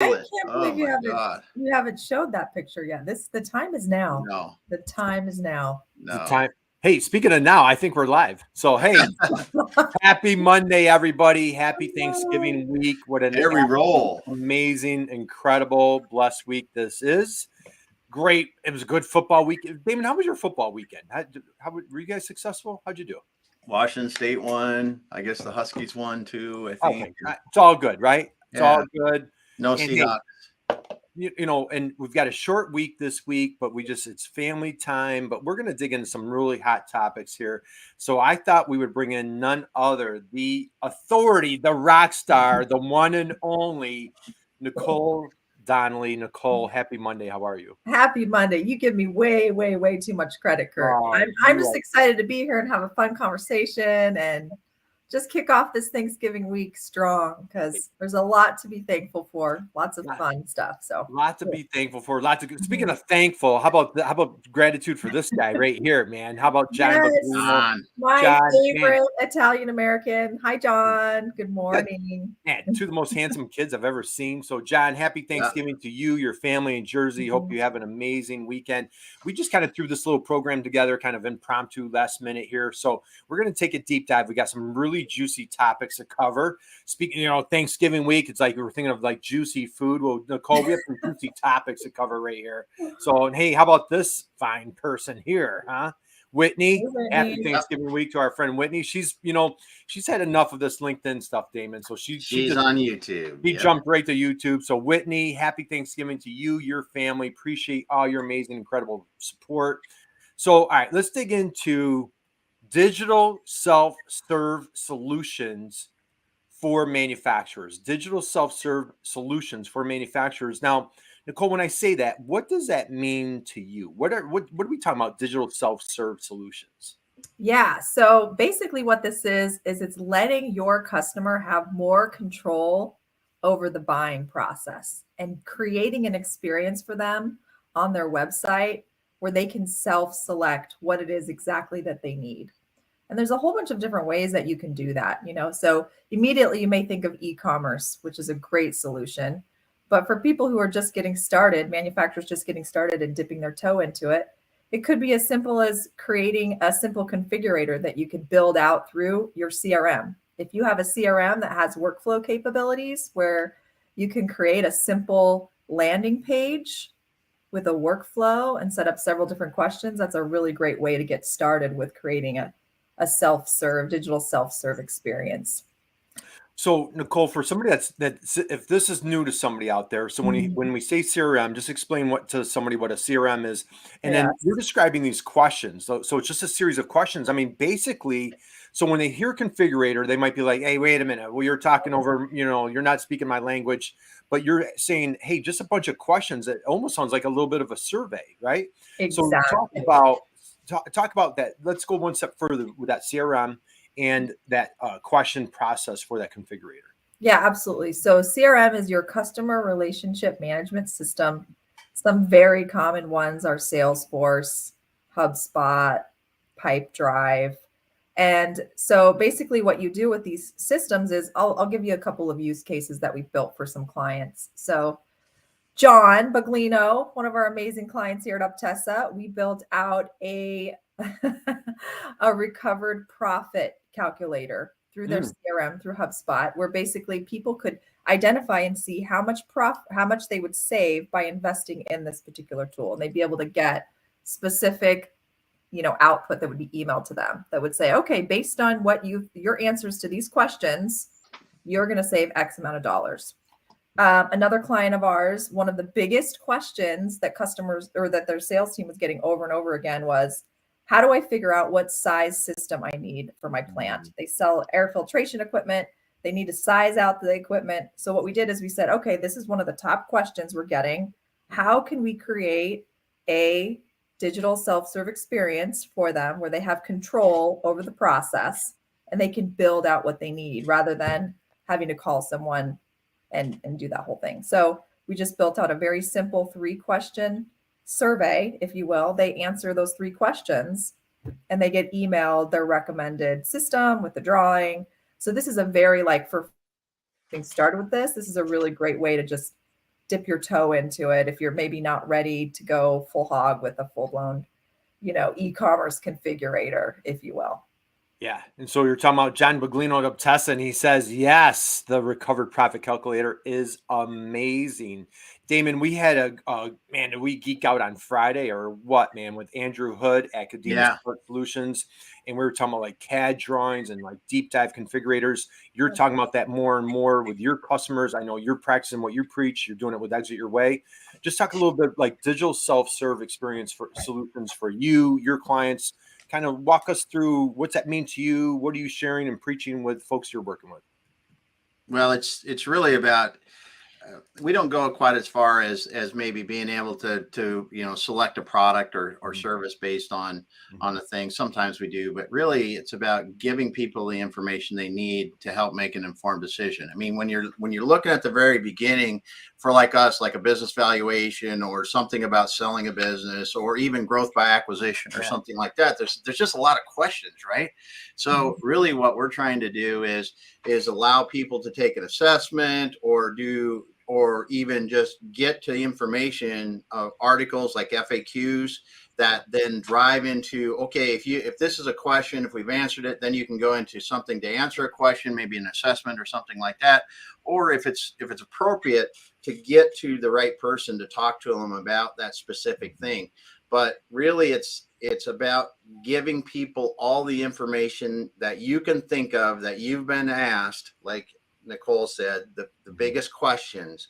I it. can't Oh believe my God. you haven't showed that picture yet. The time is now. No, The time is now. The no. time. Hey, speaking of now, I think we're live. So, hey, happy Monday, everybody. Happy Thanksgiving week. What an Here we roll. amazing, incredible, blessed week this is. Great. It was a good football week. Damon, how was your football weekend? Were you guys successful? How'd you do? Washington State won. I guess the Huskies won too, I think. Okay. It's all good, right? It's all good. No And hey, Seahawks. And we've got a short week this week, but it's family time, but we're going to dig into some really hot topics here. So I thought we would bring in none other, the authority, the rock star, the one and only Nicole Donnelly. Nicole, happy Monday. How are you? Happy Monday. You give me way, way, way too much credit, Kurt. I'm just excited to be here and have a fun conversation and just kick off this Thanksgiving week strong because there's a lot to be thankful for. Lots of fun stuff. So lots to be thankful for. Speaking of thankful, how about gratitude for this guy right here, man? How about John? Yes, my favorite Italian American. Hi, John. Good morning. Man, two of the most handsome kids I've ever seen. So, John, happy Thanksgiving to you, your family in Jersey. Hope you have an amazing weekend. We just kind of threw this little program together, kind of impromptu, last minute here. So we're going to take a deep dive. We got some really juicy topics to cover. Speaking, Thanksgiving week, it's like we're thinking of like juicy food. Well, Nicole, we have some juicy topics to cover right here. So, and hey, how about this fine person here, huh? Whitney, happy Thanksgiving week to our friend Whitney. She's had enough of this LinkedIn stuff, Damon. So she's on YouTube. She jumped right to YouTube. So Whitney, happy Thanksgiving to you, your family. Appreciate all your amazing, incredible support. So, all right, let's dig into digital self-serve solutions for manufacturers. Digital self-serve solutions for manufacturers. Now, Nicole, when I say that, what does that mean to you? What are we talking about? Digital self-serve solutions? Yeah. So basically what this is it's letting your customer have more control over the buying process and creating an experience for them on their website where they can self-select what it is exactly that they need. And there's a whole bunch of different ways that you can do that, So immediately you may think of e-commerce, which is a great solution. But for people who are just getting started, manufacturers just getting started and dipping their toe into it, it could be as simple as creating a simple configurator that you could build out through your CRM. If you have a CRM that has workflow capabilities where you can create a simple landing page with a workflow and set up several different questions, that's a really great way to get started with creating a digital self-serve experience. So, Nicole, for somebody if this is new to somebody out there, so when we say CRM, just explain to somebody what a CRM is, and then you're describing these questions. So it's just a series of questions. I mean, basically, so when they hear configurator, they might be like, "Hey, wait a minute. Well, you're talking over, you're not speaking my language, but you're saying, hey, just a bunch of questions that almost sounds like a little bit of a survey, right?" Exactly. So talk about that. Let's go one step further with that CRM and that question process for that configurator. Yeah, absolutely. So CRM is your customer relationship management system. Some very common ones are Salesforce, HubSpot, Pipedrive. And so basically what you do with these systems is I'll give you a couple of use cases that we've built for some clients. So John Baglino, one of our amazing clients here at Uptessa, we built out a recovered profit calculator through their CRM, through HubSpot, where basically people could identify and see how much they would save by investing in this particular tool. And they'd be able to get specific, output that would be emailed to them that would say, okay, based on what your answers to these questions, you're going to save X amount of dollars. Another client of ours, one of the biggest questions that customers or that their sales team was getting over and over again was, how do I figure out what size system I need for my plant? They sell air filtration equipment. They need to size out the equipment. So what we did is we said, okay, this is one of the top questions we're getting. How can we create a digital self-serve experience for them where they have control over the process and they can build out what they need rather than having to call someone and do that whole thing. So we just built out a very simple 3-question survey, if you will. They answer those 3 questions and they get emailed their recommended system with the drawing. So this is a very for getting started with this is a really great way to just dip your toe into it if you're maybe not ready to go full hog with a full-blown, e-commerce configurator, if you will. Yeah. And so you're talking about John Baglino of Tessa, and he says, yes, the recovered profit calculator is amazing. Damon, we had man, did we geek out on Friday or what, man, with Andrew Hood, Academia Yeah. Support Solutions. And we were talking about like CAD drawings and like deep dive configurators. You're talking about that more and more with your customers. I know you're practicing what you preach. You're doing it with Exit Your Way. Just talk a little bit like digital self-serve experience for solutions for you, your clients. Kind of walk us through what's that mean to you? What are you sharing and preaching with folks you're working with? Well, it's really about, we don't go quite as far as maybe being able to select a product or service based on a thing. Sometimes we do, but really it's about giving people the information they need to help make an informed decision. I mean, when you're looking at the very beginning for like us, like a business valuation or something about selling a business or even growth by acquisition or something like that, there's just a lot of questions, right? So really what we're trying to do is allow people to take an assessment or even just get to the information of articles like FAQs that then drive into, okay, if this is a question, if we've answered it, then you can go into something to answer a question, maybe an assessment or something like that. Or if it's appropriate, to get to the right person to talk to them about that specific thing. But really it's about giving people all the information that you can think of that you've been asked, like Nicole said, the biggest questions.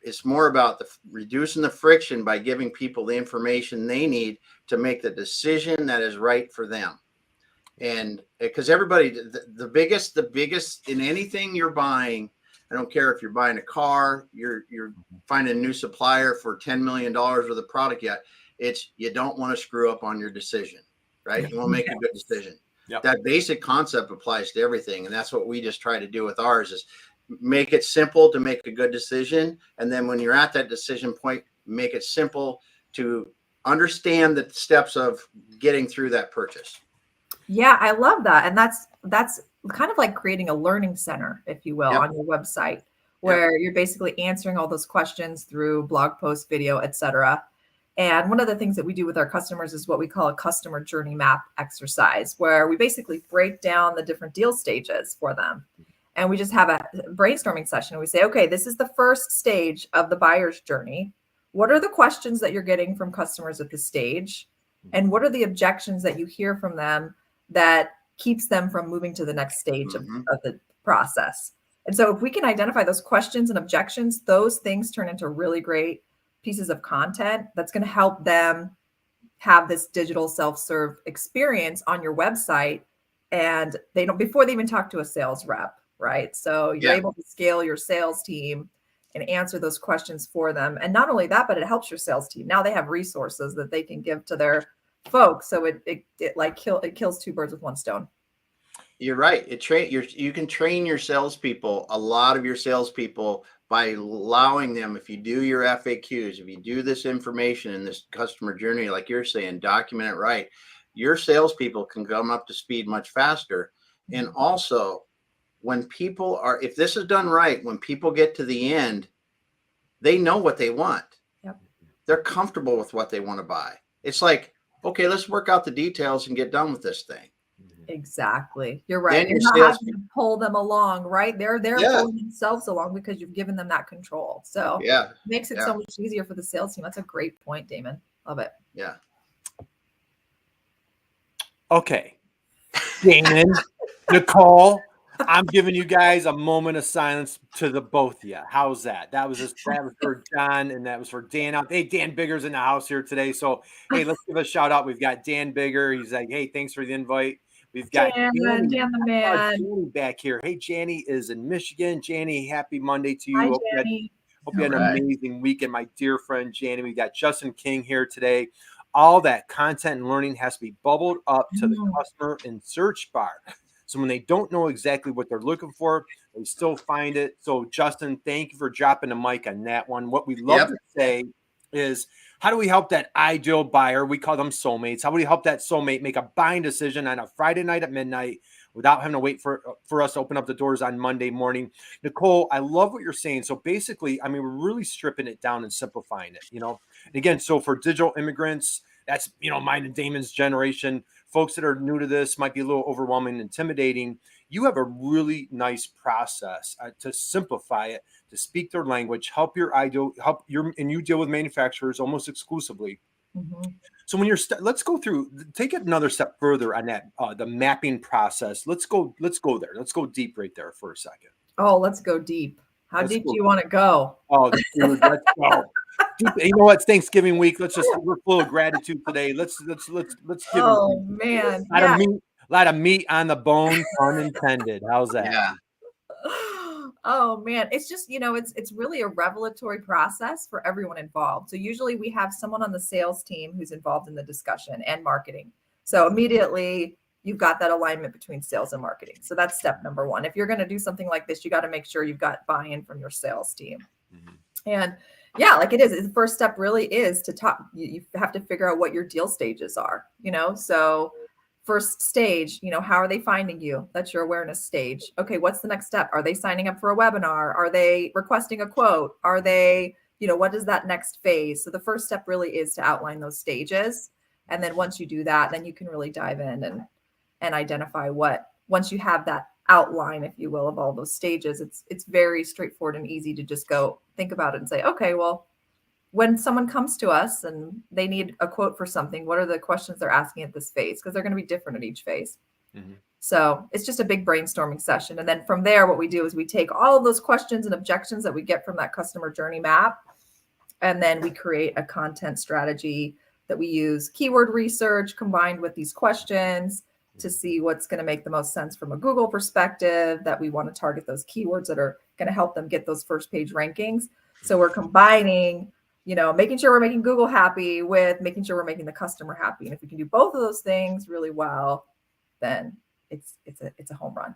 It's more about reducing the friction by giving people the information they need to make the decision that is right for them. And because everybody, the biggest in anything you're buying, I don't care if you're buying a car, you're finding a new supplier for $10 million worth of product yet. It's, you don't want to screw up on your decision, right? You want to make a good decision. Yep. That basic concept applies to everything. And that's what we just try to do with ours, is make it simple to make a good decision. And then when you're at that decision point, make it simple to understand the steps of getting through that purchase. Yeah, I love that. And that's kind of like creating a learning center, if you will, on your website, where you're basically answering all those questions through blog post, video, etc. And one of the things that we do with our customers is what we call a customer journey map exercise, where we basically break down the different deal stages for them. And we just have a brainstorming session. We say, okay, this is the first stage of the buyer's journey. What are the questions that you're getting from customers at this stage? And what are the objections that you hear from them that keeps them from moving to the next stage of the process? And so if we can identify those questions and objections, those things turn into really great pieces of content that's going to help them have this digital self-serve experience on your website. And they don't, before they even talk to a sales rep, right? So you're able to scale your sales team and answer those questions for them. And not only that, but it helps your sales team. Now they have resources that they can give to their folks. So it kills two birds with one stone. You're right. You can train your salespeople, a lot of your salespeople, by allowing them, if you do your FAQs, if you do this information in this customer journey, like you're saying, document it right, your salespeople can come up to speed much faster. And also, if this is done right, when people get to the end, they know what they want. Yep. They're comfortable with what they want to buy. It's like, okay, let's work out the details and get done with this thing. Exactly. You're right. You're not having to pull them along, right? They're pulling themselves along because you've given them that control. So it makes it so much easier for the sales team. That's a great point, Damon. Love it. Yeah. Okay. Damon, Nicole, I'm giving you guys a moment of silence to the both of you. How's that? That was for John, and that was for Dan out. Hey, Dan Bigger's in the house here today. So, hey, let's give a shout out. We've got Dan Bigger. He's like, hey, thanks for the invite. We've got Dan the man. Janny back here. Hey, Janny is in Michigan. Janny, happy Monday to you. Hi, Hope Janny. you had an amazing weekend, my dear friend Janny. We got Justin King here today. All that content and learning has to be bubbled up to the customer in search bar. So when they don't know exactly what they're looking for, they still find it. So Justin, thank you for dropping the mic on that one. What we love to say is, how do we help that ideal buyer? We call them soulmates. How do we help that soulmate make a buying decision on a Friday night at midnight without having to wait for us to open up the doors on Monday morning. Nicole, I love what you're saying. So basically, I mean, we're really stripping it down and simplifying it, And again, so for digital immigrants, that's, mine and Damon's generation, folks that are new to this might be a little overwhelming and intimidating. You have a really nice process to simplify it, to speak their language, help and you deal with manufacturers almost exclusively. Mm-hmm. So when let's go through, take it another step further on that, the mapping process. Let's go there. Let's go deep right there for a second. Oh, let's go deep. How deep do you want to go? Oh, dude, let's go. You know what? It's Thanksgiving week. We're full of gratitude today. Let's give Oh man. a lot of meat on the bone, pun intended. How's that? Yeah. Oh man, it's just, it's really a revelatory process for everyone involved. So usually we have someone on the sales team who's involved in the discussion and marketing. So immediately you've got that alignment between sales and marketing. So that's step number one. If you're going to do something like this, you got to make sure you've got buy-in from your sales team. Mm-hmm. And yeah, like it is. The first step really is to talk. You have to figure out what your deal stages are, so first stage, how are they finding you? That's your awareness stage. Okay, what's the next step? Are they signing up for a webinar? Are they requesting a quote? Are they, what is that next phase? So the first step really is to outline those stages. And then once you do that, then you can really dive in and identify once you have that outline, if you will, of all those stages, it's very straightforward and easy to just go think about it and say, okay, well, when someone comes to us and they need a quote for something, what are the questions they're asking at this phase? Because they're going to be different at each phase. Mm-hmm. So it's just a big brainstorming session. And then from there, what we do is we take all of those questions and objections that we get from that customer journey map, and then we create a content strategy that we use keyword research combined with these questions to see what's going to make the most sense from a Google perspective, that we want to target those keywords that are going to help them get those first page rankings. So we're combining, making sure we're making Google happy with making sure we're making the customer happy. And if we can do both of those things really well, then it's a home run.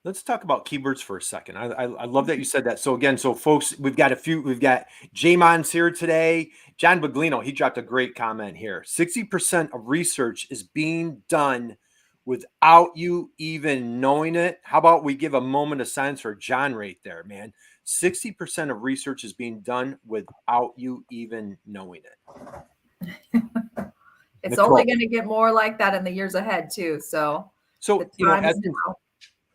Let's talk about keywords for a second. I love that you said that. So again, folks, we've got Jamon's here today. John Baglino, he dropped a great comment here. 60% of research is being done without you even knowing it. How about we give a moment of silence for John right there, man? 60% of research is being done without you even knowing it. It's Nicole, only going to get more like that in the years ahead too. So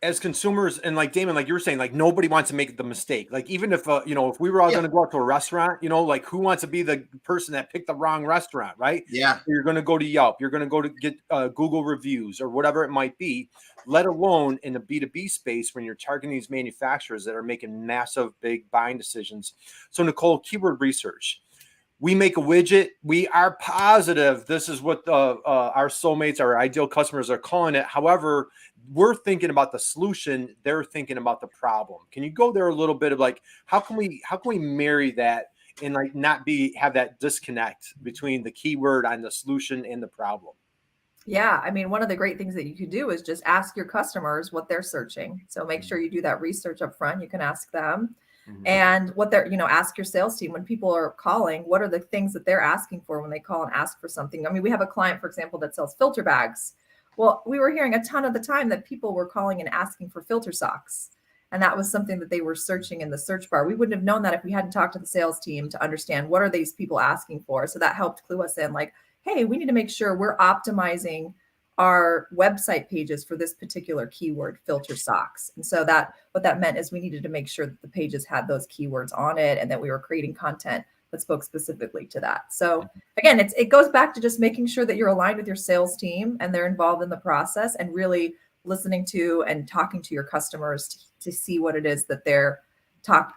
as consumers, and like Damon, like you were saying, like nobody wants to make the mistake. Like even if if we were all going to go out to a restaurant, like who wants to be the person that picked the wrong restaurant, right? Yeah. You're going to go to Yelp, you're going to go to get Google reviews or whatever it might be, let alone in the B2B space when you're targeting these manufacturers that are making massive, big buying decisions. So Nicole, keyword research. We make a widget. We are positive this is what our soulmates, our ideal customers are calling it. However, we're thinking about the solution. They're thinking about the problem. Can you go there a little bit of like, how can we marry that and like not have that disconnect between the keyword and the solution and the problem? Yeah. I mean, one of the great things that you could do is just ask your customers what they're searching. So make sure you do that research up front. You can ask them. Mm-hmm. And what they're, ask your sales team when people are calling, what are the things that they're asking for when they call and ask for something? I mean, we have a client, for example, that sells filter bags. Well, we were hearing a ton of the time that people were calling and asking for filter socks. And that was something that they were searching in the search bar. We wouldn't have known that if we hadn't talked to the sales team to understand what are these people asking for. So that helped clue us in like, hey, we need to make sure we're optimizing our website pages for this particular keyword, filter socks. And so what that meant is we needed to make sure that the pages had those keywords on it and that we were creating content that spoke specifically to that. So again, it goes back to just making sure that you're aligned with your sales team and they're involved in the process and really listening to and talking to your customers to see what it is that they're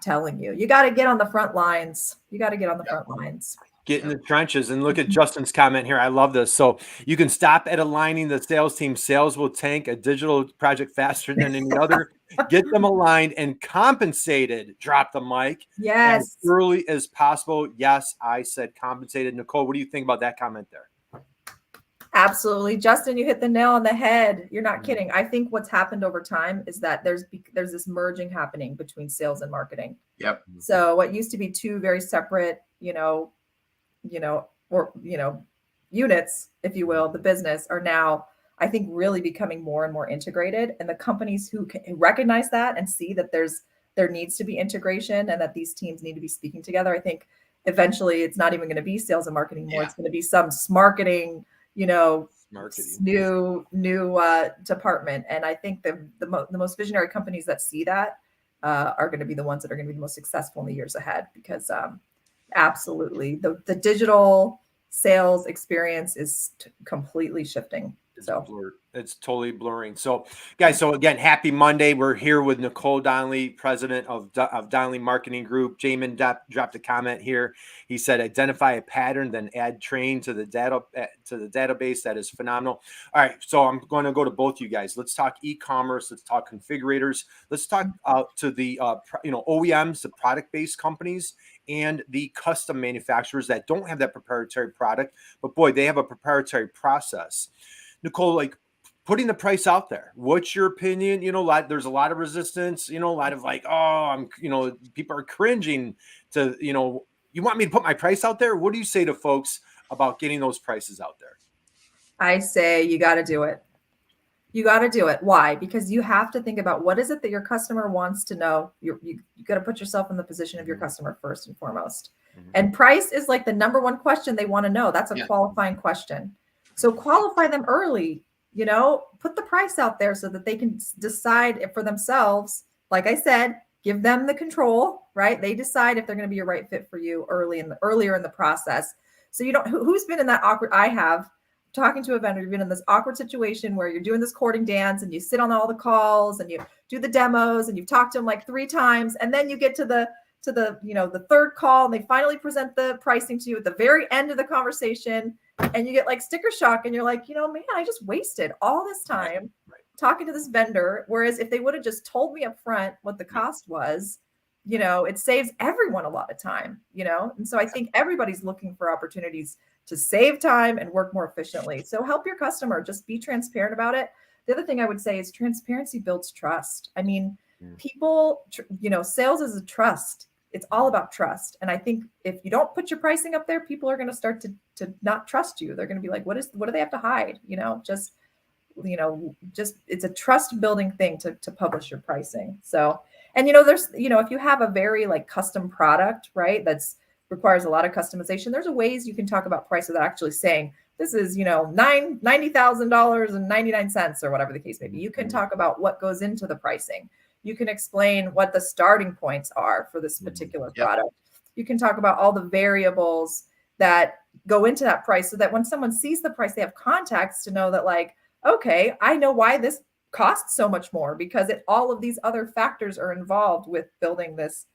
telling you. You got to get on the front lines. Get in the trenches. And look at Justin's comment here. I love this. So you can stop at aligning the sales team. Sales will tank a digital project faster than any other. Get them aligned and compensated. Drop the mic. Yes. As early as possible. Yes, I said compensated. Nicole, what do you think about that comment there? Absolutely. Justin, you hit the nail on the head. You're not kidding. I think what's happened over time is that there's this merging happening between sales and marketing. Yep. So what used to be two very separate, units, if you will, the business are now I think really becoming more and more integrated, and the companies who can recognize that and see that there needs to be integration and that these teams need to be speaking together. I think eventually it's not even going to be sales and marketing more. Yeah. It's going to be some marketing, Marketing. new department. And I think the most visionary companies that see that are going to be the ones that are going to be the most successful in the years ahead, because absolutely the digital sales experience is completely shifting. It's totally blurring. So guys, so again, happy Monday. We're here with Nicole Donnelly, president of Donnelly Marketing Group. Jamin dropped a comment here. He said, identify a pattern, then add train to the database. That is phenomenal. All right. So I'm going to go to both you guys. Let's talk e-commerce. Let's talk configurators. Let's talk to the, OEMs, the product-based companies, and the custom manufacturers that don't have that proprietary product, but boy, they have a proprietary process. Nicole, like putting the price out there, what's your opinion? There's a lot of resistance, a lot of like, people are cringing to, you want me to put my price out there? What do you say to folks about getting those prices out there? I say you got to do it. You got to do it. Why? Because you have to think about what is it that your customer wants to know. You got to put yourself in the position of your customer first and foremost. And price is like the number one question they want to know. That's a qualifying question. So qualify them early, put the price out there so that they can decide for themselves. Like I said, give them the control, right? They decide if they're going to be a right fit for you earlier in the process. So who's been in that awkward, I have, talking to a vendor, you've been in this awkward situation where you're doing this courting dance and you sit on all the calls and you do the demos and you've talked to them like 3 times. And then you get to the third call and they finally present the pricing to you at the very end of the conversation. And you get like sticker shock and you're like, man, I just wasted all this time talking to this vendor. Whereas if they would have just told me up front what the cost was, it saves everyone a lot of time, And so I think everybody's looking for opportunities to save time and work more efficiently. So help your customer, just be transparent about it. The other thing I would say is transparency builds trust. I mean, people, sales is a trust. It's all about trust. And I think if you don't put your pricing up there, people are going to start to not trust you. They're going to be like, what do they have to hide? Just it's a trust building thing to publish your pricing. So, and there's, if you have a very like custom product, right, requires a lot of customization, there's ways you can talk about price without actually saying this is, $90,000.99 or whatever the case may be. You can talk about what goes into the pricing. You can explain what the starting points are for this particular product. You can talk about all the variables that go into that price so that when someone sees the price, they have context to know that like, okay, I know why this costs so much more because all of these other factors are involved with building this,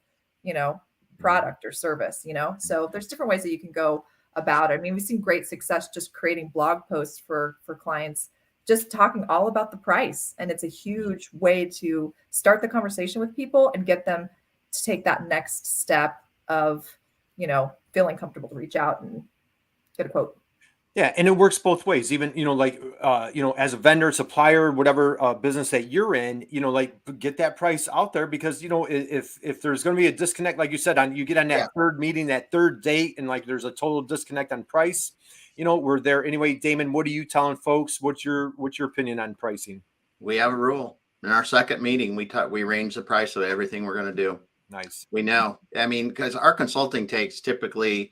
product or service, So there's different ways that you can go about it. I mean, we've seen great success just creating blog posts for clients, just talking all about the price. And it's a huge way to start the conversation with people and get them to take that next step of, feeling comfortable to reach out and get a quote. Yeah. And it works both ways, even, as a vendor, supplier, whatever business that you're in, get that price out there because, if there's going to be a disconnect, like you said, you get on that third meeting, that third date, and like there's a total disconnect on price, we're there anyway. Damon, what are you telling folks? What's your opinion on pricing? We have a rule. In our second meeting, we range the price of everything we're going to do. Nice. We know. I mean, because our consulting takes typically,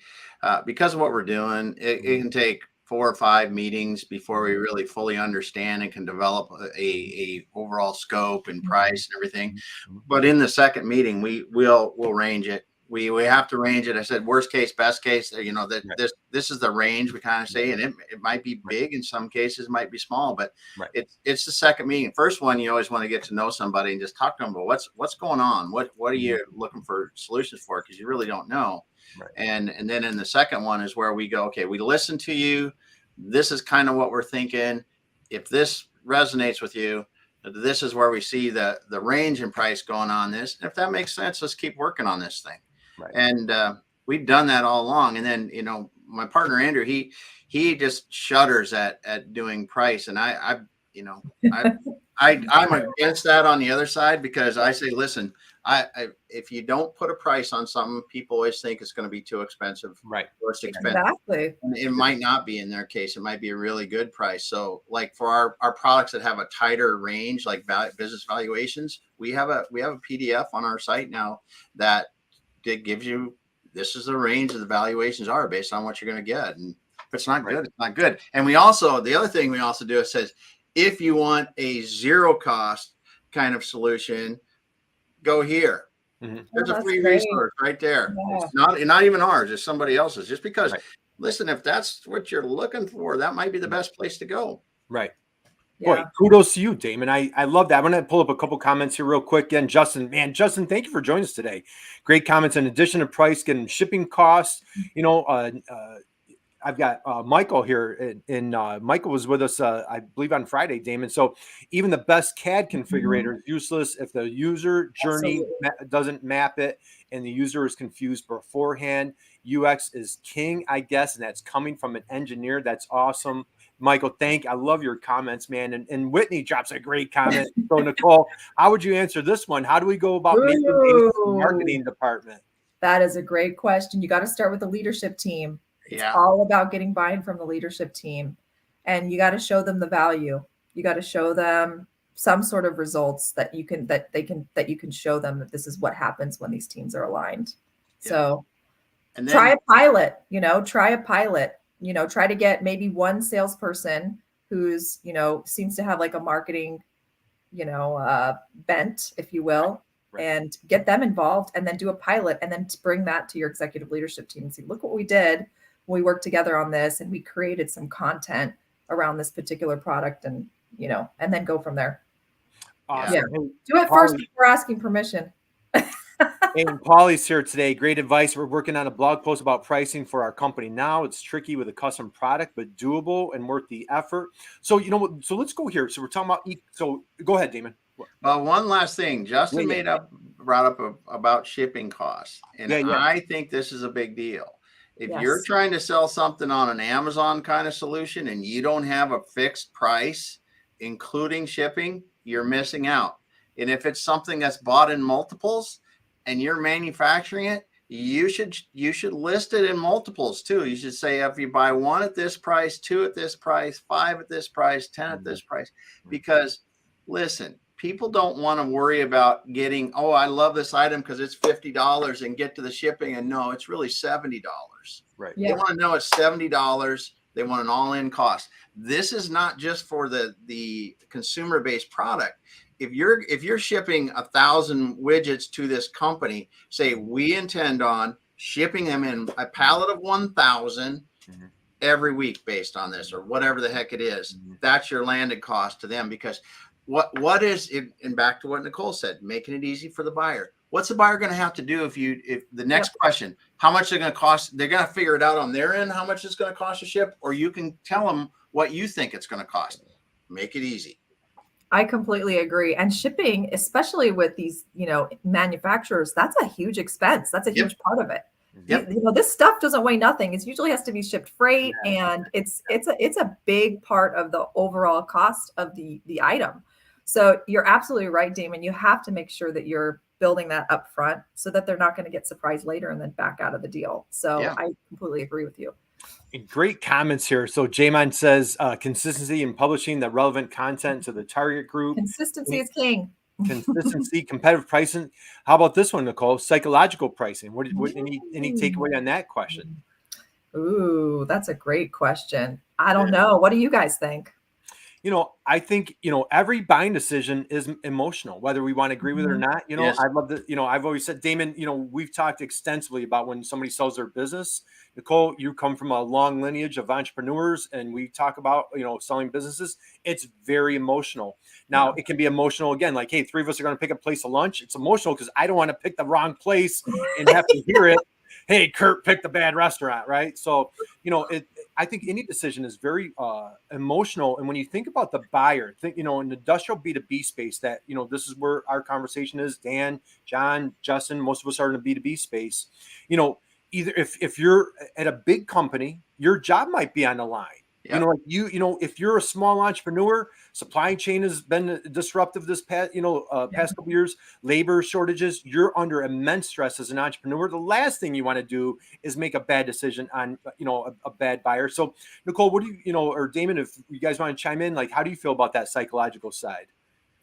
because of what we're doing, it can take 4 or 5 meetings before we really fully understand and can develop a overall scope and price and everything. But in the second meeting, we'll range it. We have to range it. I said worst case, best case. This is the range we kind of say, and it might be big in some cases, might be small, but it's the second meeting. First one, you always want to get to know somebody and just talk to them about what's going on. What are you looking for solutions for? Because you really don't know. And then in the second one is where we go, okay, we listen to you. This is kind of what we're thinking. If this resonates with you, this is where we see the range in price going on this. If that makes sense, let's keep working on this thing. And we've done that all along. And then, my partner, Andrew, he just shudders at doing price. And I've I'm against that on the other side, because I say, listen, if you don't put a price on something, people always think it's going to be too expensive. Right. Or it's expensive. Exactly. And it might not be in their case. It might be a really good price. So like for our products that have a tighter range, like business valuations, we have a PDF on our site now that gives you, this is the range of the valuations are based on what you're going to get. And if it's not good, it's not good. And the other thing we also do is says, if you want a zero cost kind of solution, go here. There's a free resource right there. Yeah. It's not even ours, it's somebody else's. Just because, listen, if that's what you're looking for, that might be the best place to go. Right. Yeah. Boy, kudos to you, Damon. I love that. I'm going to pull up a couple comments here real quick. And Justin, thank you for joining us today. Great comments. In addition to price, getting shipping costs, I've got Michael here, and Michael was with us, I believe, on Friday, Damon. So even the best CAD configurator is useless if the user journey doesn't map it and the user is confused beforehand. UX is king, I guess, and that's coming from an engineer. That's awesome. Michael, I love your comments, man. And Whitney drops a great comment. So Nicole, how would you answer this one? How do we go about making the marketing department? That is a great question. You got to start with the leadership team. It's all about getting buy-in from the leadership team, and you got to show them the value. You got to show them some sort of results that you can show them that this is what happens when these teams are aligned. Yeah. So and then, try a pilot, try to get maybe one salesperson who's, seems to have like a marketing, bent, if you will, and get them involved, and then do a pilot, and then bring that to your executive leadership team and say, look what we did. We worked together on this, and we created some content around this particular product, and and then go from there. Awesome. Yeah. Do it first before asking permission. And Paulie's here today. Great advice. We're working on a blog post about pricing for our company now. It's tricky with a custom product, but doable and worth the effort. So so let's go here. So we're talking about. So go ahead, Damon. Well, one last thing. Justin brought up about shipping costs, and I think this is a big deal. If you're trying to sell something on an Amazon kind of solution and you don't have a fixed price, including shipping, you're missing out. And if it's something that's bought in multiples and you're manufacturing it, you should list it in multiples too. You should say, if you buy one at this price, two at this price, 5 at this price, 10 at this price, because listen, people don't want to worry about getting, oh, I love this item because it's $50 and get to the shipping. And no, it's really $70. Right. Yeah. They want to know it's $70. They want an all-in cost. This is not just for the consumer-based product. If you're shipping 1,000 widgets to this company, say we intend on shipping them in a pallet of 1,000 every week based on this, or whatever the heck it is, that's your landed cost to them. Because what is it? And back to what Nicole said, making it easy for the buyer. What's the buyer going to have to do if the next question, how much they're going to cost? They're going to figure it out on their end, how much it's going to cost to ship, or you can tell them what you think it's going to cost. Make it easy. I completely agree. And shipping, especially with these, manufacturers, that's a huge expense. That's a huge part of it. Yep. This stuff doesn't weigh nothing. It usually has to be shipped freight, and it's a big part of the overall cost of the item. So you're absolutely right, Damon. You have to make sure that you're building that up front so that they're not going to get surprised later and then back out of the deal. So I completely agree with you. Great comments here. So Jaymon says consistency in publishing the relevant content to the target group. Consistency is king. Consistency, competitive pricing. How about this one, Nicole? Psychological pricing. What any takeaway on that question? Ooh, that's a great question. I don't know. What do you guys think? I think, every buying decision is emotional, whether we want to agree with it or not. I love that. I've always said, Damon, we've talked extensively about when somebody sells their business. Nicole, you come from a long lineage of entrepreneurs, and we talk about, selling businesses. It's very emotional. Now, it can be emotional again, like, hey, 3 of us are going to pick a place of lunch. It's emotional because I don't want to pick the wrong place and have to hear it. Hey, Kurt picked a bad restaurant, right? So, I think any decision is very emotional. And when you think about the buyer, in the industrial B2B space, that, this is where our conversation is. Dan, John, Justin, most of us are in the B2B space. Either if you're at a big company, your job might be on the line. You know, like if you're a small entrepreneur, supply chain has been disruptive this past, past couple years, labor shortages, you're under immense stress as an entrepreneur. The last thing you want to do is make a bad decision on, a bad buyer. So Nicole, what do or Damon, if you guys want to chime in, like, how do you feel about that psychological side?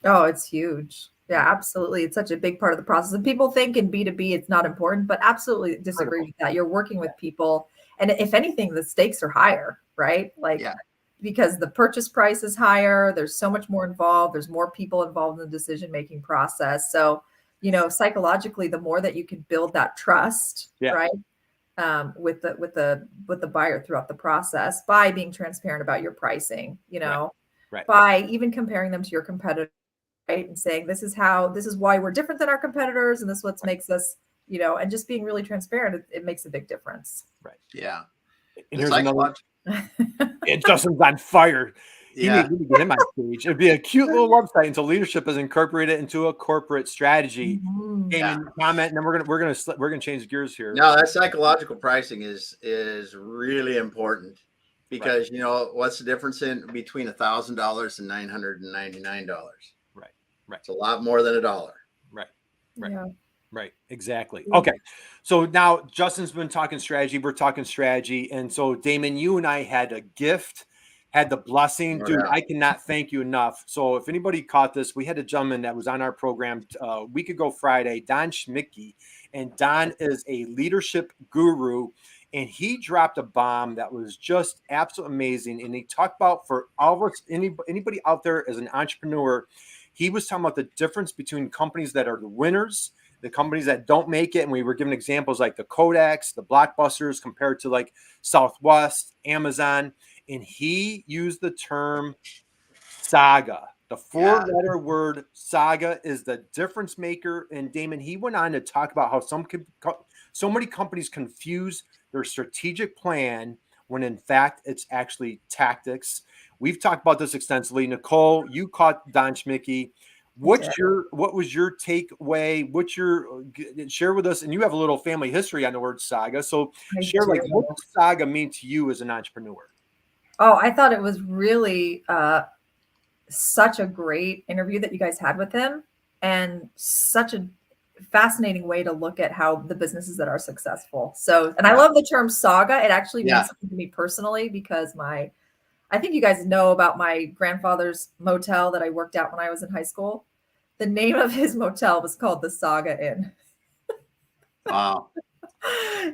Oh, it's huge. Yeah, absolutely. It's such a big part of the process. And people think in B2B it's not important, but absolutely disagree with that. You're working with people. And if anything, the stakes are higher, right? Like, because the purchase price is higher, there's so much more involved, there's more people involved in the decision-making process. So, psychologically, the more that you can build that trust, right? With the buyer throughout the process by being transparent about your pricing, by even comparing them to your competitor, right? And saying, this is why we're different than our competitors. And this is what makes us, and just being really transparent, it makes a big difference. Right. Yeah. And here's another. Justin's on fire. Yeah. You need to get him on stage. It'd be a cute little website until leadership has incorporated it into a corporate strategy. Comment, and then we're gonna change gears here. No, that psychological pricing is really important because what's the difference between $1,000 and $999? Right. It's a lot more than $1. Right. Yeah. Right. Exactly. Okay. So now Justin's been talking strategy. We're talking strategy. And so Damon, you and I had a gift, had the blessing. Dude, I cannot thank you enough. So if anybody caught this, we had a gentleman that was on our program a week ago Friday, Don Schmicke. And Don is a leadership guru. And he dropped a bomb that was just absolutely amazing. And he talked about, for all of us, anybody out there as an entrepreneur, he was talking about the difference between companies that are the winners, the companies that don't make it. And we were given examples like the Kodaks, the Blockbusters compared to like Southwest, Amazon. And he used the term saga. The 4-letter word saga is the difference maker. And Damon, he went on to talk about how so many companies confuse their strategic plan when in fact it's actually tactics. We've talked about this extensively. Nicole, you caught Don Schmicke. What was your takeaway? Share with us, and you have a little family history on the word saga. So share, like, what does saga mean to you as an entrepreneur? Oh, I thought it was really such a great interview that you guys had with him, and such a fascinating way to look at how the businesses that are successful. So, and I love the term saga. It actually means something to me personally, because I think you guys know about my grandfather's motel that I worked at when I was in high school. The name of his motel was called the Saga Inn. Wow.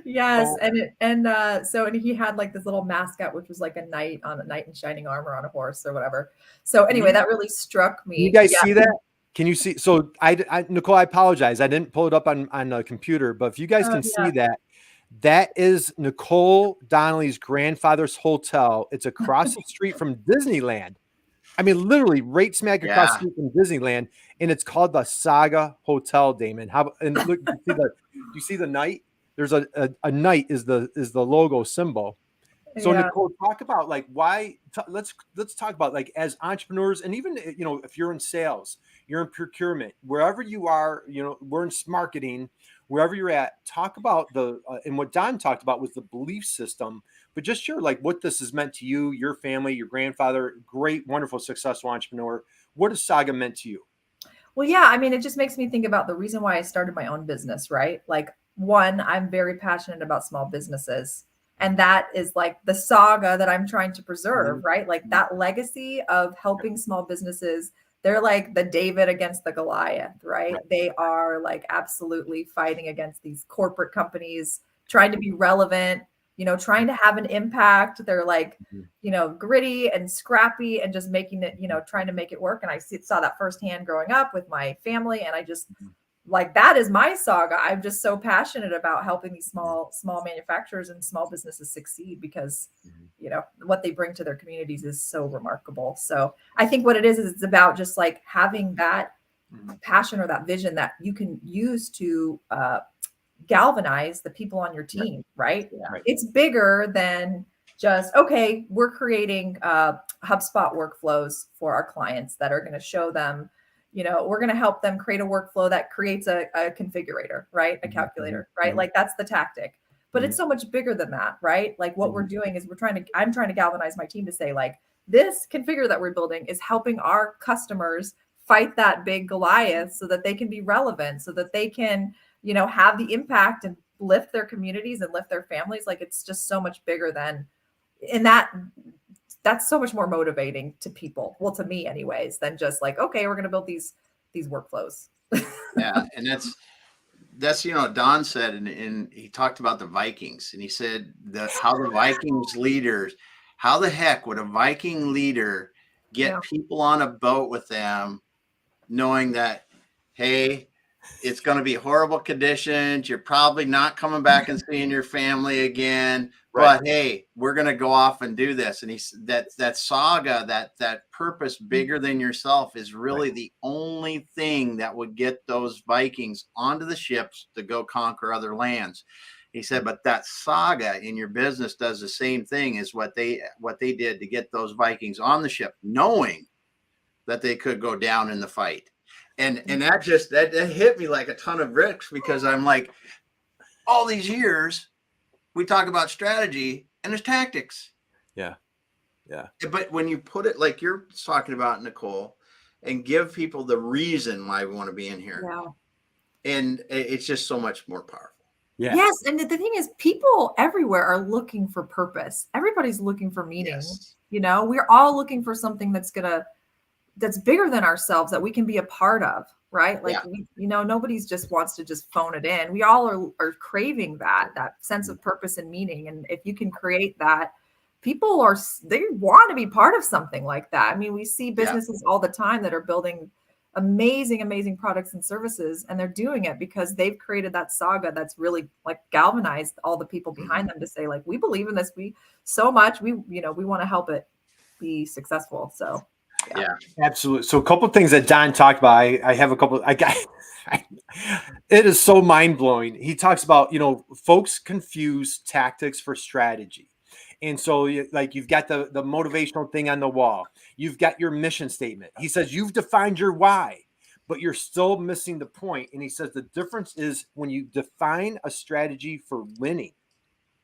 Yes. And he had like this little mascot, which was like a knight in shining armor on a horse or whatever. So anyway, that really struck me. You guys see that? Can you see? So Nicole, I apologize. I didn't pull it up on a computer, but if you guys can see that, that is Nicole Donnelly's grandfather's hotel. It's across the street from Disneyland. I mean, literally right smack across the street from Disneyland, and it's called the Saga Hotel, Damon. And look, you see the knight? There's a knight is the logo symbol. So Nicole, talk about like why. Let's talk about, like, as entrepreneurs, and even if you're in sales, you're in procurement, wherever you are, we're in marketing, wherever you're at. Talk about and what Don talked about was the belief system, but just share like what this has meant to you, your family, your grandfather, great, wonderful, successful entrepreneur. What has Saga meant to you? Well, yeah, I mean, it just makes me think about the reason why I started my own business, right? Like, one, I'm very passionate about small businesses. And that is like the saga that I'm trying to preserve, right? Like that legacy of helping small businesses. They're like the David against the Goliath, right? They are like absolutely fighting against these corporate companies, trying to be relevant, trying to have an impact. They're like, gritty and scrappy and just making it, trying to make it work. And I saw that firsthand growing up with my family. And I just like, that is my saga. I'm just so passionate about helping these small manufacturers and small businesses succeed, because, what they bring to their communities is so remarkable. So I think what it is it's about just like having that passion or that vision that you can use to galvanize the people on your team, right? It's bigger than just, okay, we're creating HubSpot workflows for our clients that are going to show them, we're going to help them create a workflow that creates a configurator, right? A calculator, right? Like that's the tactic. but it's so much bigger than that, right? Like what we're doing is I'm trying to galvanize my team to say like, this configure that we're building is helping our customers fight that big Goliath so that they can be relevant, so that they can, have the impact and lift their communities and lift their families. Like it's just so much bigger than, and that's so much more motivating to people. Well, to me anyways, than just like, okay, we're going to build these workflows. Yeah. And that's, Don said, and he talked about the Vikings, and he said how the Vikings leaders, how the heck would a Viking leader get people on a boat with them, knowing that, hey, it's going to be horrible conditions. You're probably not coming back and seeing your family again. Right. But hey, we're going to go off and do this. And that saga, that purpose bigger than yourself is really the only thing that would get those Vikings onto the ships to go conquer other lands. He said, but that saga in your business does the same thing as what they did to get those Vikings on the ship, knowing that they could go down in the fight. And that hit me like a ton of bricks, because I'm like, all these years we talk about strategy and there's tactics. Yeah. But when you put it like you're talking about, Nicole, and give people the reason why we want to be in here, and it's just so much more powerful. Yeah. Yes, and the thing is, people everywhere are looking for purpose. Everybody's looking for meaning. Yes. We're all looking for something that's bigger than ourselves, that we can be a part of, right? Like, nobody's just wants to just phone it in. We all are craving that sense of purpose and meaning. And if you can create that, people they want to be part of something like that. I mean, we see businesses all the time that are building amazing products and services, and they're doing it because they've created that saga that's really like galvanized all the people behind them to say, like, we believe in this, we want to help it be successful. So yeah, absolutely. So a couple of things that Don talked about, I have a couple. It is so mind blowing. He talks about, folks confuse tactics for strategy. And so like you've got the motivational thing on the wall. You've got your mission statement. He says you've defined your why, but you're still missing the point. And he says the difference is when you define a strategy for winning.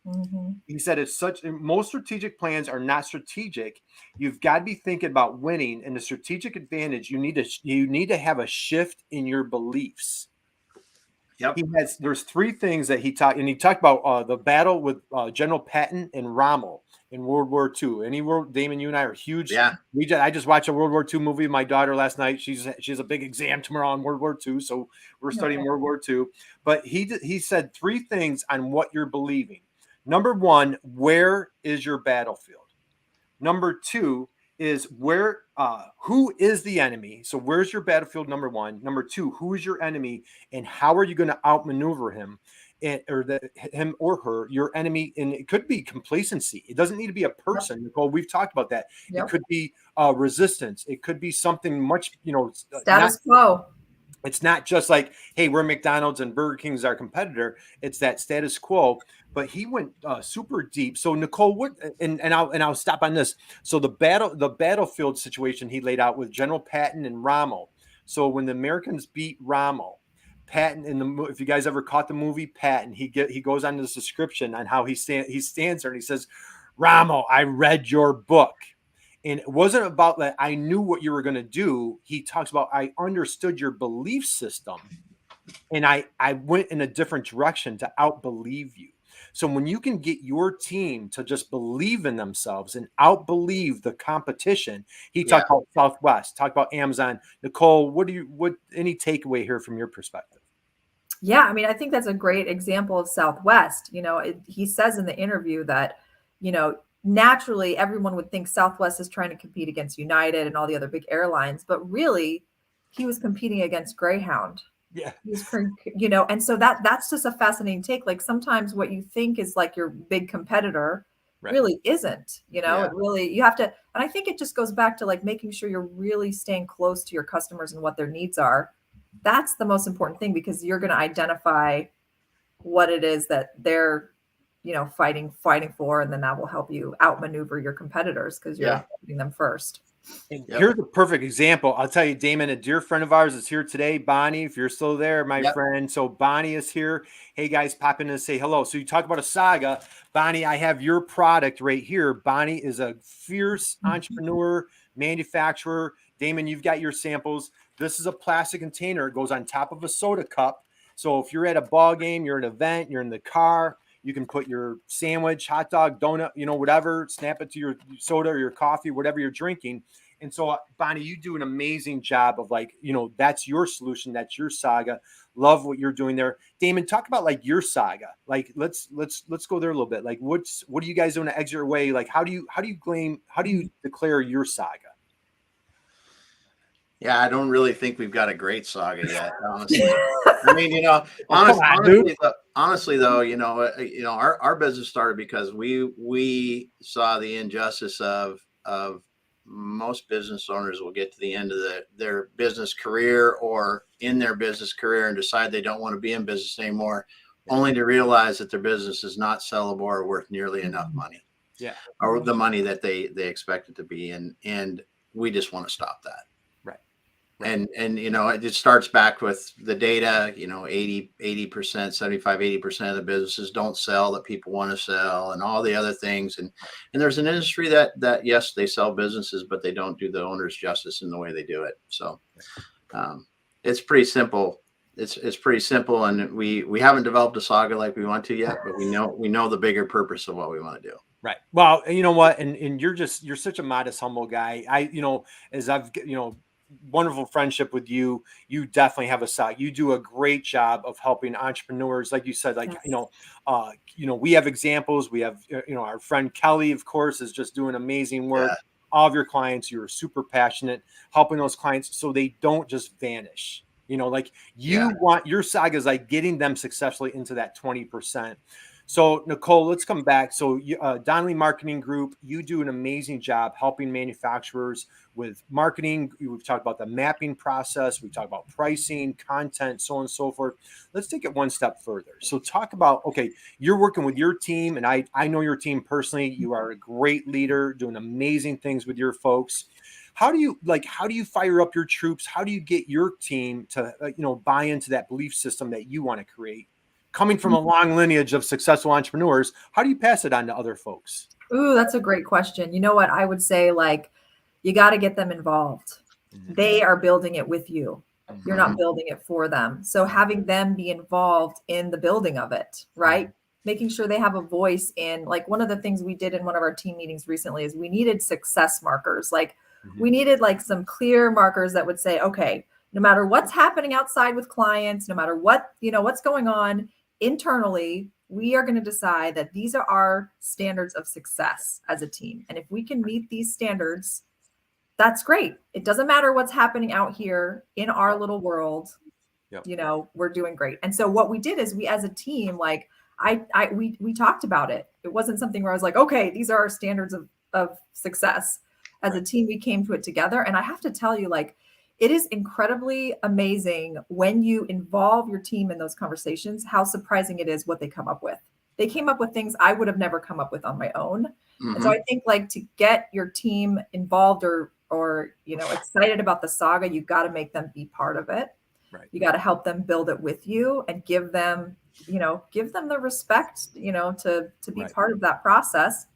Mm-hmm. He said most strategic plans are not strategic. You've got to be thinking about winning, and the strategic advantage, you need to have a shift in your beliefs. Yep. There's three things that he talked about the battle with General Patton and Rommel in World War II. Damon, you and I are huge. Yeah. I just watched a World War II movie with my daughter last night. She has a big exam tomorrow on World War II, so we're studying World War II. But he said three things on what you're believing. Number one, where is your battlefield? Number two is who is the enemy? So where's your battlefield? Number one. Number two, who is your enemy, and how are you going to outmaneuver him, him or her, your enemy? And it could be complacency. It doesn't need to be a person, yep. Nicole. We've talked about that. Yep. It could be resistance. It could be something much, status quo. It's not just like, hey, we're McDonald's and Burger King is our competitor. It's that status quo. But he went super deep. So Nicole, what? And I'll stop on this. So the battlefield situation he laid out with General Patton and Rommel. So when the Americans beat Rommel, Patton if you guys ever caught the movie Patton, he goes on this description on how he stands there and he says, Rommel, I read your book. And it wasn't about that I knew what you were going to do. He talks about I understood your belief system, and I went in a different direction to outbelieve you. So when you can get your team to just believe in themselves and outbelieve the competition, he talked about Southwest, talked about Amazon. Nicole, what any takeaway here from your perspective? Yeah, I mean, I think that's a great example of Southwest. He says in the interview that, naturally, everyone would think Southwest is trying to compete against United and all the other big airlines, but really, he was competing against Greyhound. Yeah, he was, and so that's just a fascinating take. Like sometimes what you think is like your big competitor really isn't. It really you have to. And I think it just goes back to like making sure you're really staying close to your customers and what their needs are. That's the most important thing, because you're going to identify what it is that they're fighting for, and then that will help you outmaneuver your competitors because you're putting them first. And here's a perfect example. I'll tell you, Damon, a dear friend of ours is here today. Bonnie, if you're still there, my friend. So Bonnie is here. Hey guys, pop in and say hello. So you talk about a saga. Bonnie, I have your product right here. Bonnie is a fierce entrepreneur, manufacturer. Damon, you've got your samples. This is a plastic container. It goes on top of a soda cup. So if you're at a ball game, you're at an event, you're in the car, you can put your sandwich, hot dog, donut, whatever, snap it to your soda or your coffee, whatever you're drinking. And so, Bonnie, you do an amazing job of that's your solution. That's your saga. Love what you're doing there. Damon, talk about your saga. Let's go there a little bit. What are you guys doing to exit your way? How do you declare your saga? Yeah, I don't really think we've got a great saga yet, honestly. I mean, honestly though, our business started because we saw the injustice of most business owners will get to the end of their business career or in their business career and decide they don't want to be in business anymore, only to realize that their business is not sellable or worth nearly enough money. Yeah. Or the money that they expect it to be. And we just want to stop that. And it starts back with the data, 80%, 75-80% of the businesses don't sell that people want to sell, and all the other things. And there's an industry that yes, they sell businesses, but they don't do the owners justice in the way they do it. So it's pretty simple. It's pretty simple. And we haven't developed a saga like we want to yet, but we know the bigger purpose of what we want to do. Right. Well, you know what? And you're such a modest, humble guy. As I've, wonderful friendship with you. You definitely have a saga. You do a great job of helping entrepreneurs. Like you said, we have examples. We have, our friend Kelly, of course, is just doing amazing work. Yeah. All of your clients, you're super passionate, helping those clients so they don't just vanish. Want your saga is getting them successfully into that 20%. So Nicole, let's come back. So Donnelly Marketing Group, you do an amazing job helping manufacturers with marketing. We've talked about the mapping process. We talked about pricing, content, so on and so forth. Let's take it one step further. So talk about, okay, you're working with your team, and I know your team personally. You are a great leader, doing amazing things with your folks. How do you fire up your troops? How do you get your team to, buy into that belief system that you want to create? Coming from a long lineage of successful entrepreneurs, how do you pass it on to other folks? Ooh, that's a great question. You know what? I would say you got to get them involved. Mm-hmm. They are building it with you. Mm-hmm. You're not building it for them. So having them be involved in the building of it, right? Mm-hmm. Making sure they have a voice in, one of the things we did in one of our team meetings recently is we needed success markers. We needed some clear markers that would say, okay, no matter what's happening outside with clients, no matter what, what's going on, internally, we are going to decide that these are our standards of success as a team. And if we can meet these standards, that's great. It doesn't matter what's happening out here in our little world. Yep. We're doing great. And so what we did is we, as a team, we talked about it. It wasn't something where I was like, okay, these are our standards of success. As a team, we came to it together. And I have to tell you, it is incredibly amazing when you involve your team in those conversations, how surprising it is what they come up with. They came up with things I would have never come up with on my own. Mm-hmm. And so I think to get your team involved or excited about the saga, you've got to make them be part of it. Right. You got to help them build it with you and give them the respect, to be part of that process.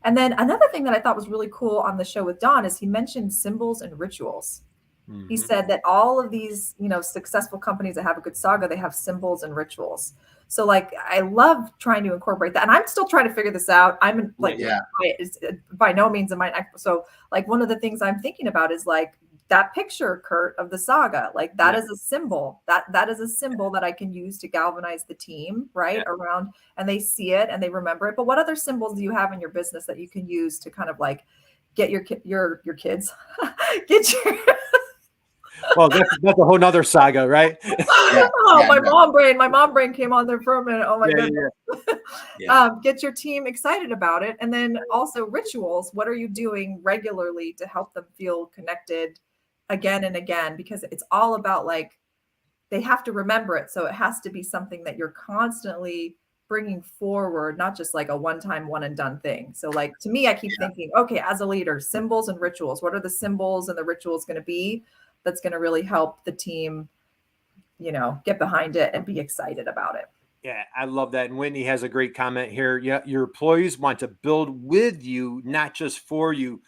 And then another thing that I thought was really cool on the show with Don is he mentioned symbols and rituals. Mm-hmm. He said that all of these, successful companies that have a good saga, they have symbols and rituals. So I love trying to incorporate that. And I'm still trying to figure this out. I'm by no means am I. So one of the things I'm thinking about is that picture, Kurt, of the saga, that is a symbol that is a symbol that I can use to galvanize the team around, and they see it and they remember it. But what other symbols do you have in your business that you can use to kind of get your kids, get your well, that's a whole nother saga, right? My mom brain came on there for a minute. Oh my goodness. Yeah. Get your team excited about it. And then also rituals. What are you doing regularly to help them feel connected again and again? Because it's all about they have to remember it. So it has to be something that you're constantly bringing forward, not just like a one-time one and done thing. So like, to me, I keep thinking, okay, as a leader, symbols and rituals, what are the symbols and the rituals going to be that's going to really help the team, get behind it and be excited about it. Yeah, I love that. And Whitney has a great comment here. Yeah, your employees want to build with you, not just for you.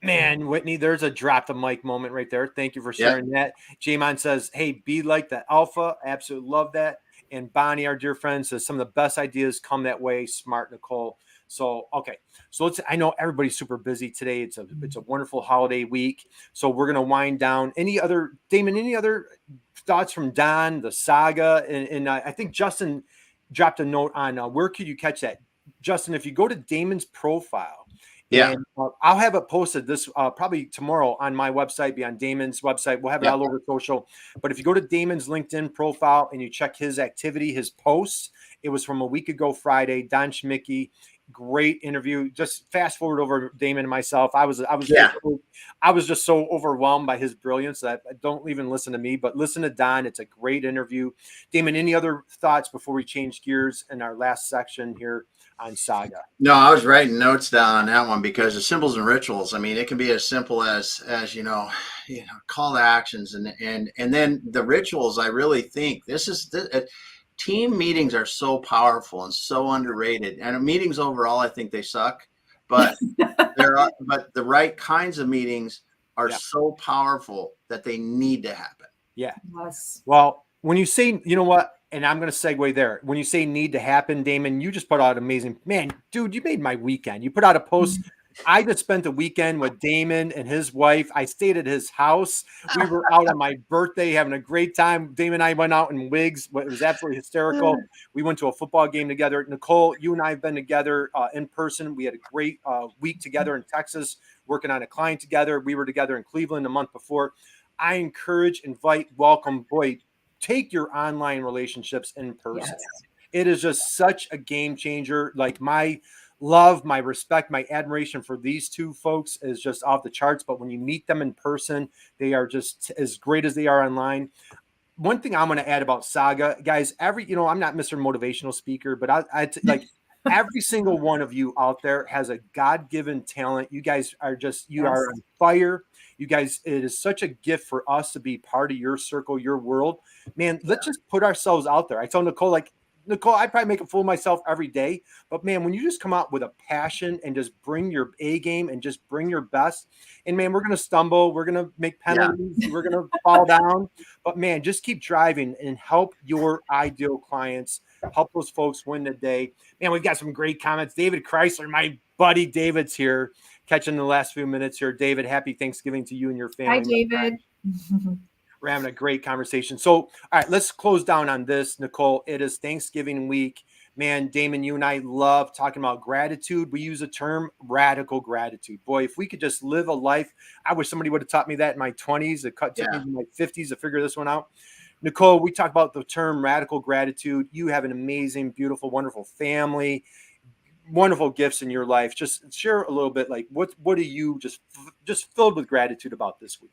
Man, Whitney, there's a drop the mic moment right there. Thank you for sharing that. Jamon says, hey, be like the alpha. Absolutely love that. And Bonnie, our dear friend, says some of the best ideas come that way. Smart, Nicole. So, okay. So I know everybody's super busy today. It's a wonderful holiday week. So we're going to wind down. Damon, any other thoughts from Don, the saga? And I think Justin dropped a note on where could you catch that? Justin, if you go to Damon's profile, and I'll have it posted this probably tomorrow on my website, be on Damon's website. We'll have it all over social. But if you go to Damon's LinkedIn profile and you check his activity, his posts, it was from a week ago Friday. Don Schmicky, great interview. Just fast forward over Damon and myself. I was just so overwhelmed by his brilliance that don't even listen to me, but listen to Don. It's a great interview. Damon, any other thoughts before we change gears in our last section here on Saga? No, I was writing notes down on that one because the symbols and rituals, I mean, it can be as simple as call to actions and then the rituals. I really think team meetings are so powerful and so underrated, and meetings overall, I think they suck, but but the right kinds of meetings are so powerful that they need to happen. Yeah. Yes. Well, when you say, you know what, and I'm going to segue there. When you say need to happen, Damon, you just put out amazing, man, dude, you made my weekend. You put out a post. I just spent the weekend with Damon and his wife. I stayed at his house. We were out on my birthday having a great time. Damon and I went out in wigs. It was absolutely hysterical. We went to a football game together. Nicole, you and I have been together in person. We had a great week together in Texas, working on a client together. We were together in Cleveland the month before. I encourage, invite, welcome, boy, take your online relationships in person. Yes. It is just such a game changer. Like my love, my respect, my admiration for these two folks is just off the charts. But when you meet them in person, they are just as great as they are online. One thing I'm going to add about Saga, guys, I'm not Mr. Motivational Speaker, but I every single one of you out there has a God-given talent. You guys are are on fire. You guys, it is such a gift for us to be part of your circle, your world. Man, let's just put ourselves out there. I told Nicole, Nicole, I probably make a fool of myself every day. But man, when you just come out with a passion and just bring your A game and just bring your best, and man, we're going to stumble. We're going to make penalties. We're going to fall down. But man, just keep driving and help your ideal clients. Help those folks win the day. Man, we've got some great comments. David Chrysler, my buddy David's here, catching the last few minutes here. David, happy Thanksgiving to you and your family. Hi, David. We're having a great conversation. So, all right, let's close down on this, Nicole. It is Thanksgiving week. Man, Damon, you and I love talking about gratitude. We use a term, radical gratitude. Boy, if we could just live a life, I wish somebody would have taught me that in my 20s. It took me in my 50s to figure this one out. Nicole, we talk about the term radical gratitude. You have an amazing, beautiful, wonderful family, wonderful gifts in your life. Just share a little bit, like what are you just filled with gratitude about this week?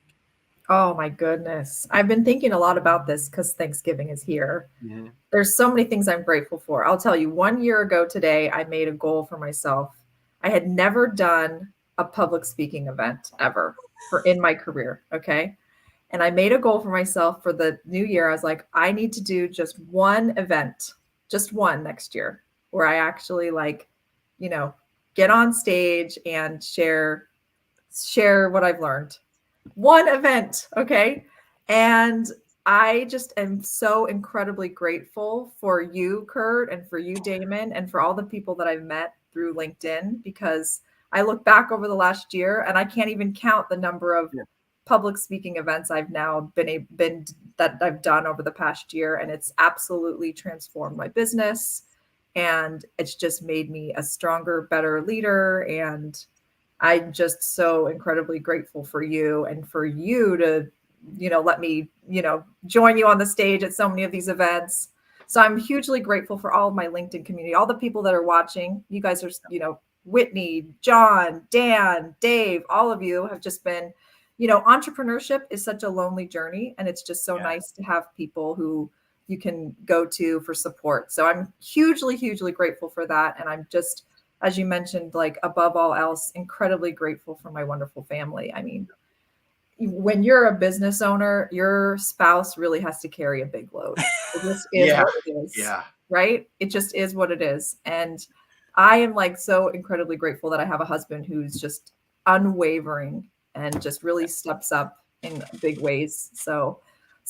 Oh my goodness. I've been thinking a lot about this because Thanksgiving is here. Mm-hmm. There's so many things I'm grateful for. I'll tell you, 1 year ago today, I made a goal for myself. I had never done a public speaking event ever in my career. Okay. And I made a goal for myself for the new year. I was like, I need to do just one event, just one next year, where I actually get on stage and share what I've learned. One event. Okay. And I just am so incredibly grateful for you, Kurt, and for you, Damon, and for all the people that I've met through LinkedIn, because I look back over the last year and I can't even count the number of public speaking events I've now been that I've done over the past year. And it's absolutely transformed my business. And it's just made me a stronger, better leader. And I'm just so incredibly grateful for you and for you to, let me, join you on the stage at so many of these events. So I'm hugely grateful for all of my LinkedIn community, all the people that are watching. You guys are, Whitney, John, Dan, Dave, all of you have just been, entrepreneurship is such a lonely journey. And it's just so nice to have people who you can go to for support. So I'm hugely, hugely grateful for that. And I'm just, as you mentioned, like above all else, incredibly grateful for my wonderful family. I mean, when you're a business owner, your spouse really has to carry a big load. It just is Yeah. what it is. Yeah. Right? It just is what it is. And I am like so incredibly grateful that I have a husband who's just unwavering and just really steps up in big ways. So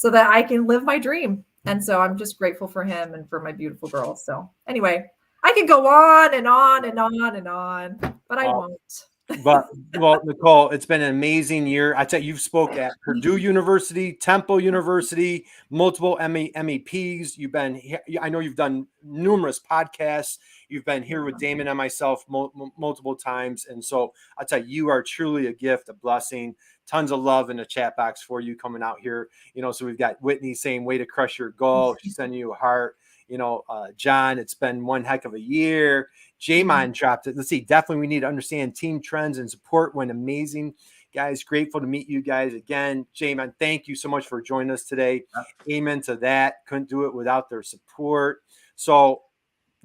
that I can live my dream. And so I'm just grateful for him and for my beautiful girl. So anyway, I can go on and on and on and on, but I won't. But well, Nicole, it's been an amazing year. I tell you, you've spoke at Purdue University, Temple University, multiple MEPs. You've been here. I know you've done numerous podcasts. You've been here with Damon and myself multiple times. And so I tell you, you are truly a gift, a blessing. Tons of love in the chat box for you coming out here. So we've got Whitney saying, way to crush your goal. She's sending you a heart. John, it's been one heck of a year. J-Mon dropped it. Let's see. Definitely we need to understand team trends and support went amazing. Guys, grateful to meet you guys again. J-Mon, thank you so much for joining us today. Amen to that. Couldn't do it without their support. So,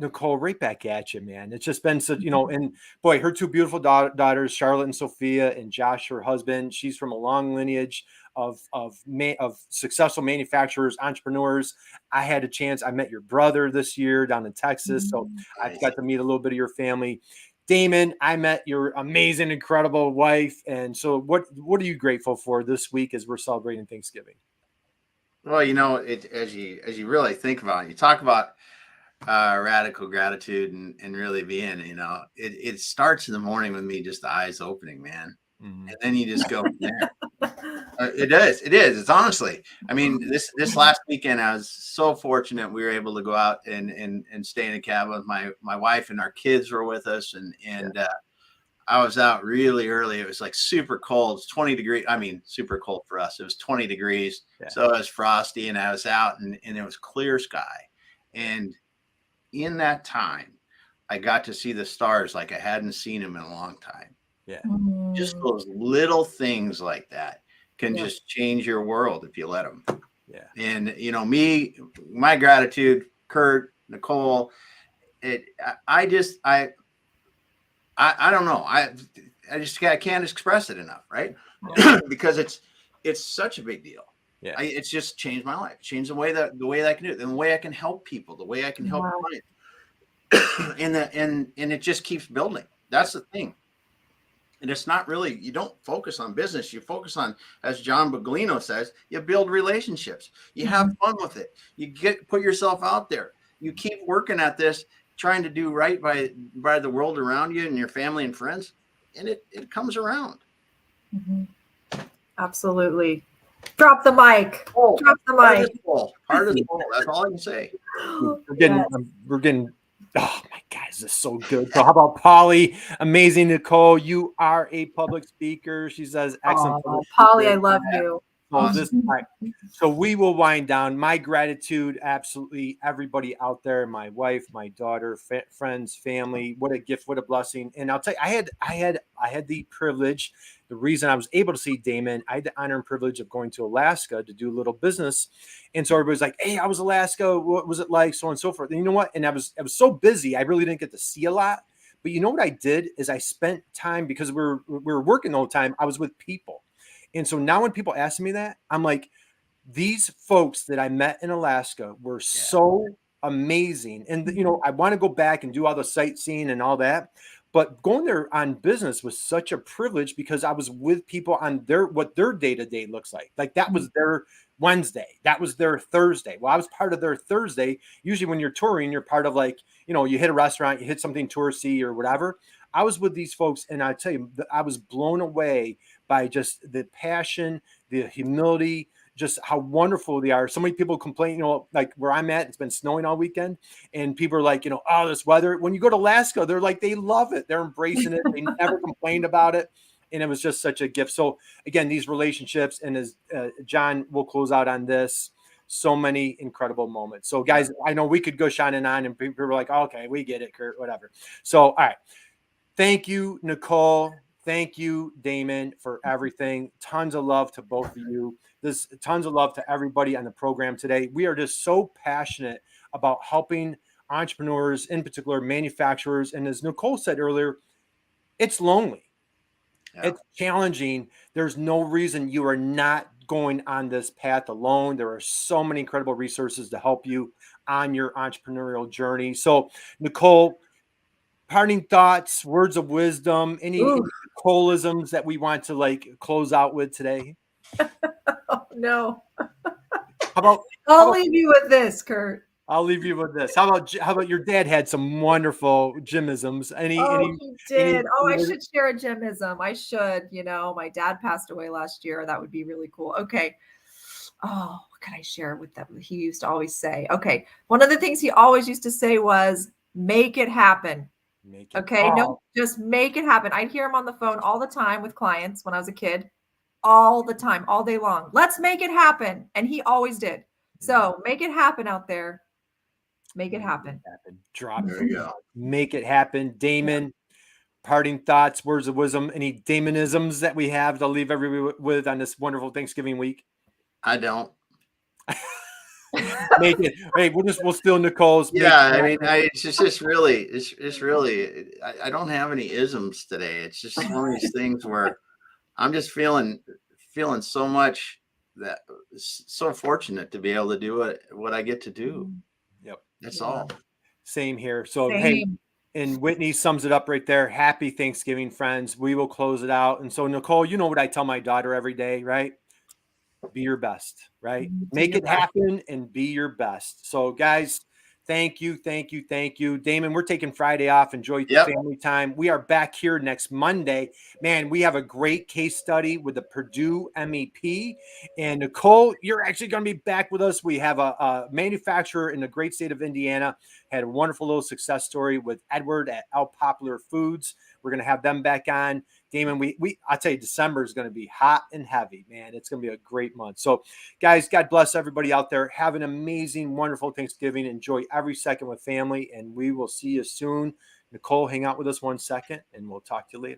Nicole, right back at you, man. It's just been such, and boy, her two beautiful daughters, Charlotte and Sophia, and Josh, her husband. She's from a long lineage of successful manufacturers, entrepreneurs. I had a chance. I met your brother this year down in Texas, so I got to meet a little bit of your family. Damon, I met your amazing, incredible wife. And so, what are you grateful for this week as we're celebrating Thanksgiving? Well, as you really think about it, you talk about radical gratitude and really being, it starts in the morning with me just the eyes opening, man. And then you just go from there. It is. It's honestly, I mean, this last weekend, I was so fortunate. We were able to go out and stay in a cabin with my wife, and our kids were with us. And I was out really early. It was like super cold. It's 20 degrees. I mean, super cold for us. It was 20 degrees. Yeah. So it was frosty, and I was out and it was clear sky. And in that time, I got to see the stars like I hadn't seen them in a long time. Yeah. Just those little things like that can just change your world if you let them. Yeah. And, my gratitude, Kurt, Nicole, I don't know. I can't express it enough. Right. Because it's such a big deal. Yeah. It's just changed my life, changed the way that I can do it, and the way I can help people, the way I can help clients. and it just keeps building. That's the thing. And it's not really, you don't focus on business. You focus on, as John Baglino says, you build relationships. You have fun with it. You put yourself out there. You keep working at this, trying to do right by the world around you and your family and friends. And it comes around. Absolutely. Drop the mic. Drop the mic. Heart is full. That's all I can say. We're getting. Oh my God, this is so good. So how about Polly? Amazing, Nicole. You are a public speaker. She says, excellent. Polly, I love you. So we will wind down. My gratitude, absolutely, everybody out there, my wife, my daughter, friends, family. What a gift, what a blessing. And I'll tell you, I had the privilege. The reason I was able to see Damon, I had the honor and privilege of going to Alaska to do a little business. And so everybody's like, hey, I was Alaska. What was it like? So on and so forth. And you know what? And I was so busy. I really didn't get to see a lot. But you know what I did is I spent time, because we were working the whole time. I was with people. And so now when people ask me that, I'm like, these folks that I met in Alaska were so amazing. And, I want to go back and do all the sightseeing and all that. But going there on business was such a privilege because I was with people on what their day-to-day looks like. Like that was their Wednesday. That was their Thursday. Well, I was part of their Thursday. Usually when you're touring, you're part of you hit a restaurant, you hit something touristy or whatever. I was with these folks, and I tell you, I was blown away by just the passion, the humility, just how wonderful they are. So many people complain, like where I'm at, it's been snowing all weekend, and people are like, oh, this weather. When you go to Alaska, they're like, they love it. They're embracing it. They never complained about it. And it was just such a gift. So again, these relationships, and as John will close out on this, so many incredible moments. So guys, I know we could go shining on, and people are like, oh, okay, we get it, Kurt, whatever. So, all right. Thank you, Nicole. thank you, Damon, for everything. Tons of love to both of you. Tons of love to everybody on the program today. We are just so passionate about helping entrepreneurs, in particular manufacturers. And as Nicole said earlier, it's lonely. Yeah. It's challenging. There's no reason you are not going on this path alone. There are so many incredible resources to help you on your entrepreneurial journey. So, Nicole, parting thoughts, words of wisdom, any Nicoleisms that we want to like close out with today? Oh, no. I'll leave you with this, Kurt. I'll leave you with this. How about your dad had some wonderful gymisms? He did. I should share a gymism. I should. My dad passed away last year. That would be really cool. Okay. Oh, what can I share with them? He used to always say, okay. One of the things he always used to say was, make it happen. No, just make it happen. I'd hear him on the phone all the time with clients when I was a kid, all the time, all day long. Let's make it happen. And he always did. So make it happen out there. Make it happen. Drop. There you go. Make it happen. Damon, parting thoughts, words of wisdom, any Damonisms that we have to leave everybody with on this wonderful Thanksgiving week? I don't. Make it. Hey, we'll steal Nicole's. Yeah, it's just really, I don't have any isms today. It's just one of these things where I'm just feeling so much that so fortunate to be able to do what I get to do. Yep. That's all. Same here. So, hey, and Whitney sums it up right there. Happy Thanksgiving, friends. We will close it out. And so, Nicole, you know what I tell my daughter every day, right? Be your best, right? Make it happen and be your best. So, guys, thank you. Damon, we're taking Friday off. Enjoy family time. We are back here next Monday. Man, we have a great case study with the Purdue MEP. And Nicole, you're actually going to be back with us. We have a manufacturer in the great state of Indiana. Had a wonderful little success story with Edward at El Popular Foods. We're going to have them back on. Damon, I tell you, December is going to be hot and heavy, man. It's going to be a great month. So, guys, God bless everybody out there. Have an amazing, wonderful Thanksgiving. Enjoy every second with family, and we will see you soon. Nicole, hang out with us 1 second, and we'll talk to you later.